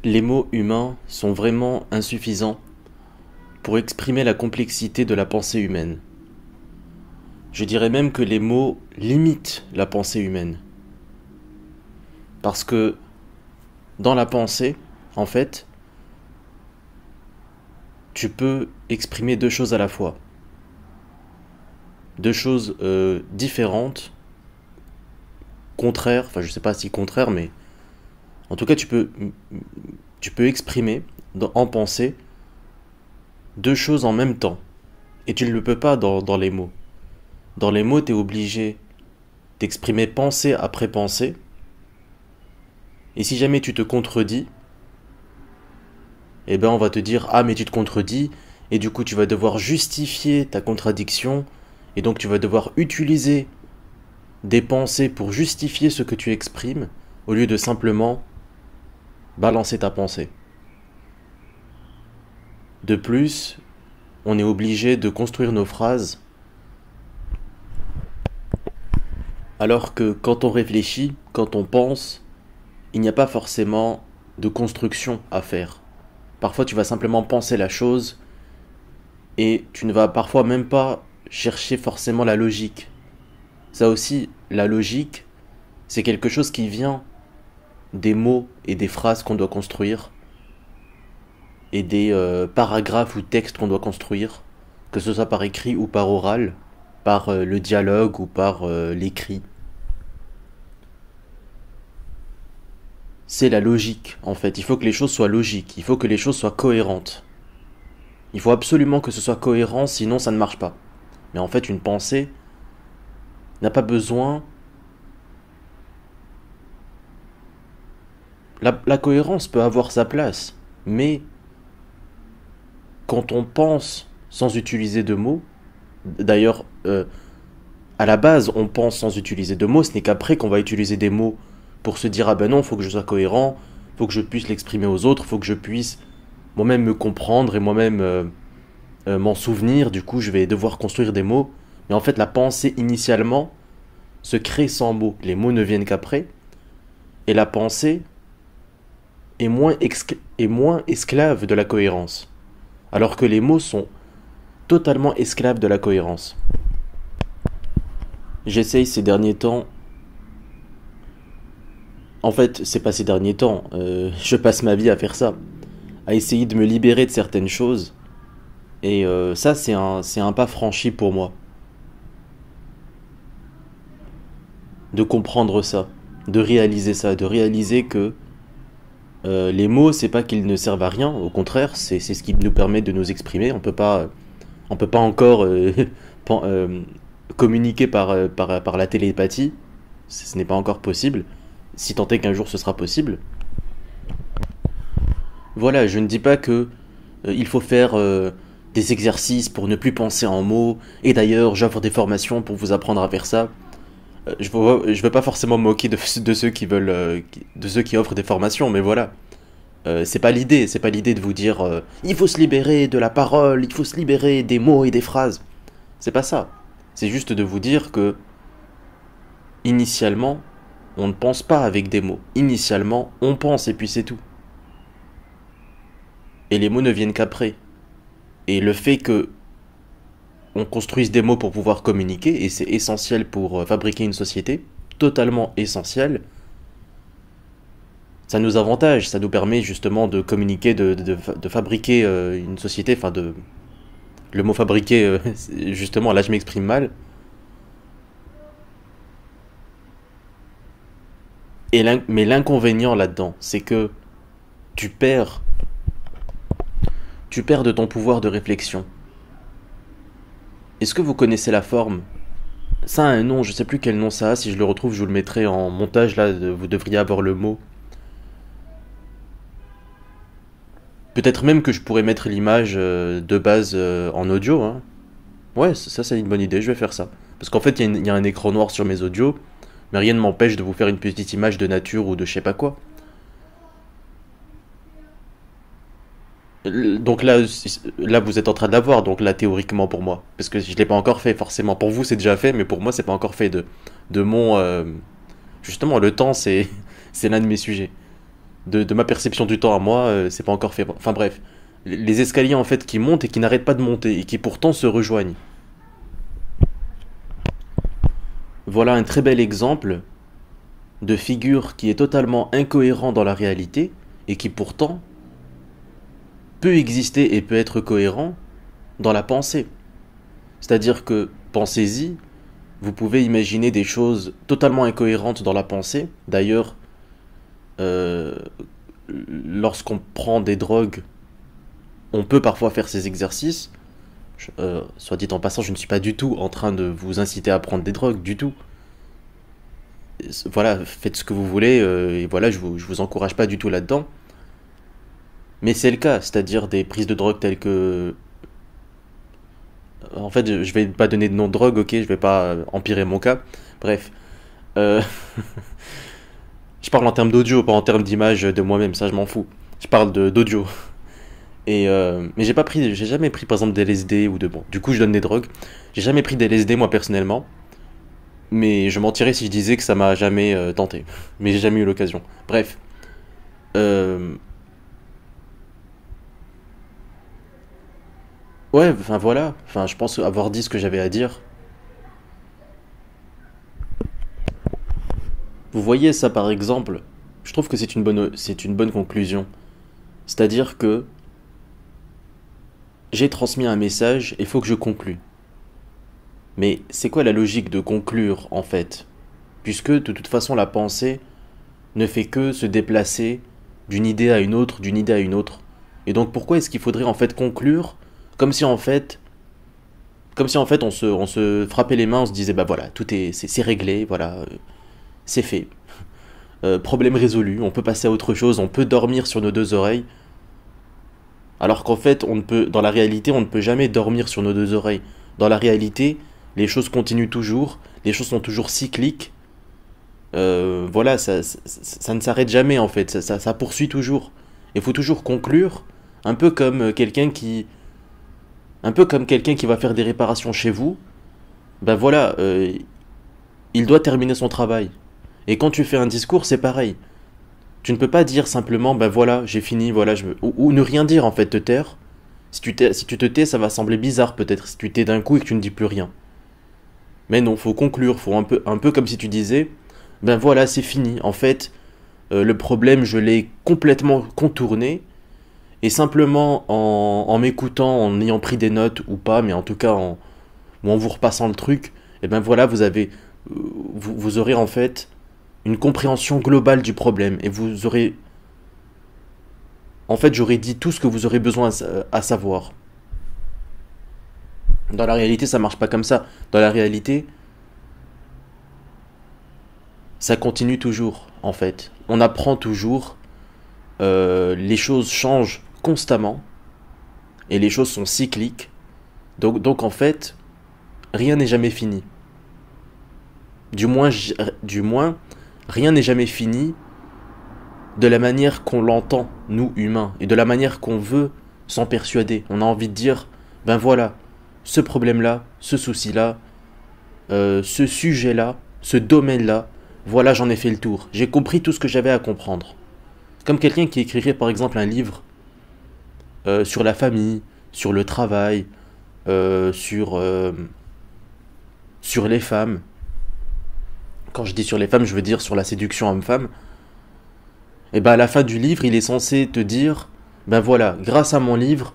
Les mots humains sont vraiment insuffisants pour exprimer la complexité de la pensée humaine. Je dirais même que les mots limitent la pensée humaine. Parce que dans la pensée, en fait, tu peux exprimer deux choses à la fois. Deux choses différentes, contraires, enfin je sais pas si contraires, mais en tout cas tu peux exprimer en pensée deux choses en même temps. Et tu ne le peux pas dans les mots. Dans les mots, tu es obligé d'exprimer pensée après pensée. Et si jamais tu te contredis, eh ben on va te dire ah mais tu te contredis et du coup tu vas devoir justifier ta contradiction et donc tu vas devoir utiliser des pensées pour justifier ce que tu exprimes au lieu de simplement balancer ta pensée. De plus, on est obligé de construire nos phrases alors que quand on réfléchit, quand on pense, il n'y a pas forcément de construction à faire. Parfois tu vas simplement penser la chose et tu ne vas parfois même pas chercher forcément la logique. Ça aussi, la logique, c'est quelque chose qui vient des mots et des phrases qu'on doit construire et des paragraphes ou textes qu'on doit construire, que ce soit par écrit ou par oral, par le dialogue ou par l'écrit. C'est la logique, en fait. Il faut que les choses soient logiques, il faut que les choses soient cohérentes. Il faut absolument que ce soit cohérent, sinon ça ne marche pas. Mais en fait, une pensée n'a pas besoin. La cohérence peut avoir sa place, mais quand on pense sans utiliser de mots, d'ailleurs, à la base, on pense sans utiliser de mots, ce n'est qu'après qu'on va utiliser des mots pour se dire ah ben non, faut que je sois cohérent, faut que je puisse l'exprimer aux autres, faut que je puisse moi-même me comprendre et moi-même m'en souvenir, du coup je vais devoir construire des mots. Mais en fait, la pensée initialement se crée sans mots. Les mots ne viennent qu'après. Et la pensée est moins esclave de la cohérence. Alors que les mots sont totalement esclaves de la cohérence. J'essaye ces derniers temps. En fait, c'est pas ces derniers temps. Je passe ma vie à faire ça. À essayer de me libérer de certaines choses. Et ça, c'est un pas franchi pour moi. De comprendre ça. De réaliser ça. De réaliser que les mots, c'est pas qu'ils ne servent à rien, au contraire, c'est ce qui nous permet de nous exprimer. On peut pas encore communiquer par la télépathie, ce n'est pas encore possible, si tant est qu'un jour ce sera possible. Voilà, je ne dis pas que il faut faire des exercices pour ne plus penser en mots, et d'ailleurs j'offre des formations pour vous apprendre à faire ça. Je veux pas forcément me moquer de ceux qui veulent, de ceux qui offrent des formations, mais voilà. C'est pas l'idée de vous dire il faut se libérer de la parole, il faut se libérer des mots et des phrases. C'est pas ça. C'est juste de vous dire que initialement, on ne pense pas avec des mots. Initialement, on pense et puis c'est tout. Et les mots ne viennent qu'après. Et le fait que on construise des mots pour pouvoir communiquer, et c'est essentiel pour fabriquer une société, totalement essentiel, ça nous avantage, ça nous permet justement de communiquer, de fabriquer une société, enfin de... Le mot fabriquer, justement, là je m'exprime mal. Mais l'inconvénient là-dedans, c'est que tu perds, tu perds de ton pouvoir de réflexion. Est-ce que vous connaissez la forme? Ça a un nom, je sais plus quel nom ça a, si je le retrouve, je vous le mettrai en montage, là, vous devriez avoir le mot. Peut-être même que je pourrais mettre l'image de base en audio, hein. Ouais, ça c'est une bonne idée, je vais faire ça. Parce qu'en fait, il y a un écran noir sur mes audios, mais rien ne m'empêche de vous faire une petite image de nature ou de je sais pas quoi. Donc là vous êtes en train de l'avoir, donc là théoriquement pour moi. Parce que je l'ai pas encore fait forcément. Pour vous c'est déjà fait, mais pour moi c'est pas encore fait de mon... Justement, le temps c'est c'est l'un de mes sujets. de ma perception du temps à moi, c'est pas encore fait. Enfin bref, les escaliers en fait qui montent et qui n'arrêtent pas de monter et qui pourtant se rejoignent. Voilà un très bel exemple de figure qui est totalement incohérent dans la réalité et qui pourtant peut exister et peut être cohérent dans la pensée. C'est-à-dire que, pensez-y, vous pouvez imaginer des choses totalement incohérentes dans la pensée. D'ailleurs, euh, lorsqu'on prend des drogues, on peut parfois faire ces exercices. Soit dit en passant, je ne suis pas du tout en train de vous inciter à prendre des drogues, du tout. Voilà, faites ce que vous voulez, et voilà, je vous encourage pas du tout là-dedans. Mais c'est le cas, c'est-à-dire des prises de drogue telles que... En fait, je vais pas donner de nom de drogue, ok, je vais pas empirer mon cas. Bref, euh, je parle en termes d'audio, pas en termes d'image de moi-même, ça je m'en fous. Je parle d'audio. Mais j'ai jamais pris par exemple des LSD ou de bon. Du coup, je donne des drogues. J'ai jamais pris des LSD moi personnellement, mais je mentirais si je disais que ça m'a jamais tenté. Mais j'ai jamais eu l'occasion. Bref, euh, ouais, enfin voilà. Enfin, je pense avoir dit ce que j'avais à dire. Vous voyez ça par exemple. Je trouve que c'est une bonne conclusion. C'est-à-dire que j'ai transmis un message, il faut que je conclue. Mais c'est quoi la logique de conclure en fait? Puisque de toute façon la pensée ne fait que se déplacer d'une idée à une autre, d'une idée à une autre. Et donc pourquoi est-ce qu'il faudrait en fait conclure comme si en fait on se frappait les mains, on se disait bah voilà, c'est réglé, voilà, c'est fait. Problème résolu, on peut passer à autre chose, on peut dormir sur nos deux oreilles. Alors qu'en fait, dans la réalité, on ne peut jamais dormir sur nos deux oreilles. Dans la réalité, les choses continuent toujours, les choses sont toujours cycliques. Voilà, ça ne s'arrête jamais en fait, ça poursuit toujours. Il faut toujours conclure, un peu comme un peu comme quelqu'un qui va faire des réparations chez vous. Ben voilà, il doit terminer son travail. Et quand tu fais un discours, c'est pareil. Tu ne peux pas dire simplement, ben voilà, j'ai fini, voilà, ou ne rien dire en fait, te taire. Si tu te tais, ça va sembler bizarre peut-être, si tu tais d'un coup et que tu ne dis plus rien. Mais non, faut conclure, faut un peu comme si tu disais, ben voilà, c'est fini. En fait, le problème, je l'ai complètement contourné, et simplement en m'écoutant, en ayant pris des notes ou pas, mais en tout cas ou en vous repassant le truc, et ben voilà, vous aurez en fait une compréhension globale du problème, et vous aurez, en fait, j'aurais dit tout ce que vous aurez besoin à savoir. Dans la réalité, ça marche pas comme ça. Dans la réalité, ça continue toujours, en fait. On apprend toujours, les choses changent constamment, et les choses sont cycliques. Donc en fait, rien n'est jamais fini. Du moins, rien n'est jamais fini de la manière qu'on l'entend, nous humains, et de la manière qu'on veut s'en persuader. On a envie de dire, ben voilà, ce problème-là, ce souci-là, ce sujet-là, ce domaine-là, voilà, j'en ai fait le tour. J'ai compris tout ce que j'avais à comprendre. Comme quelqu'un qui écrirait par exemple un livre sur la famille, sur le travail, sur les femmes. Quand je dis sur les femmes, je veux dire sur la séduction homme-femme. Et ben à la fin du livre, il est censé te dire, ben voilà, grâce à mon livre,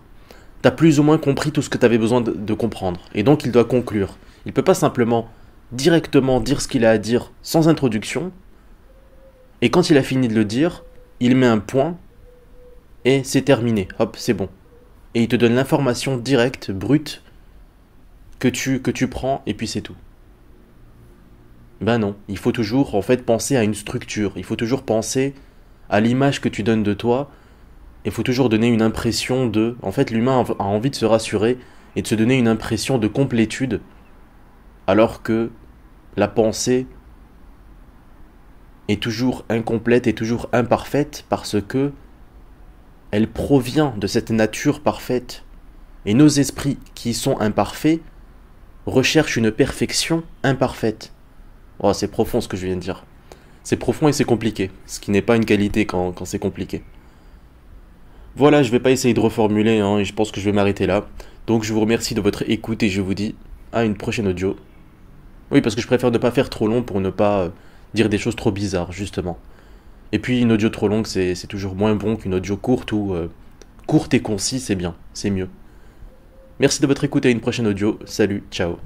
t'as plus ou moins compris tout ce que t'avais besoin de comprendre. Et donc il doit conclure. Il peut pas simplement directement dire ce qu'il a à dire sans introduction. Et quand il a fini de le dire, il met un point et c'est terminé. Hop, c'est bon. Et il te donne l'information directe, brute, que tu prends et puis c'est tout. Ben non, il faut toujours en fait penser à une structure. Il faut toujours penser à l'image que tu donnes de toi. Il faut toujours donner une impression de... En fait, l'humain a envie de se rassurer et de se donner une impression de complétude, alors que la pensée est toujours incomplète et toujours imparfaite parce que elle provient de cette nature parfaite. Et nos esprits qui sont imparfaits recherchent une perfection imparfaite. Oh, c'est profond ce que je viens de dire. C'est profond et c'est compliqué, ce qui n'est pas une qualité quand c'est compliqué. Voilà, je vais pas essayer de reformuler, hein, et je pense que je vais m'arrêter là. Donc je vous remercie de votre écoute et je vous dis à une prochaine audio. Oui, parce que je préfère ne pas faire trop long pour ne pas dire des choses trop bizarres, justement. Et puis une audio trop longue, c'est toujours moins bon qu'une audio courte ou courte et concise, c'est bien, c'est mieux. Merci de votre écoute et à une prochaine audio. Salut, ciao.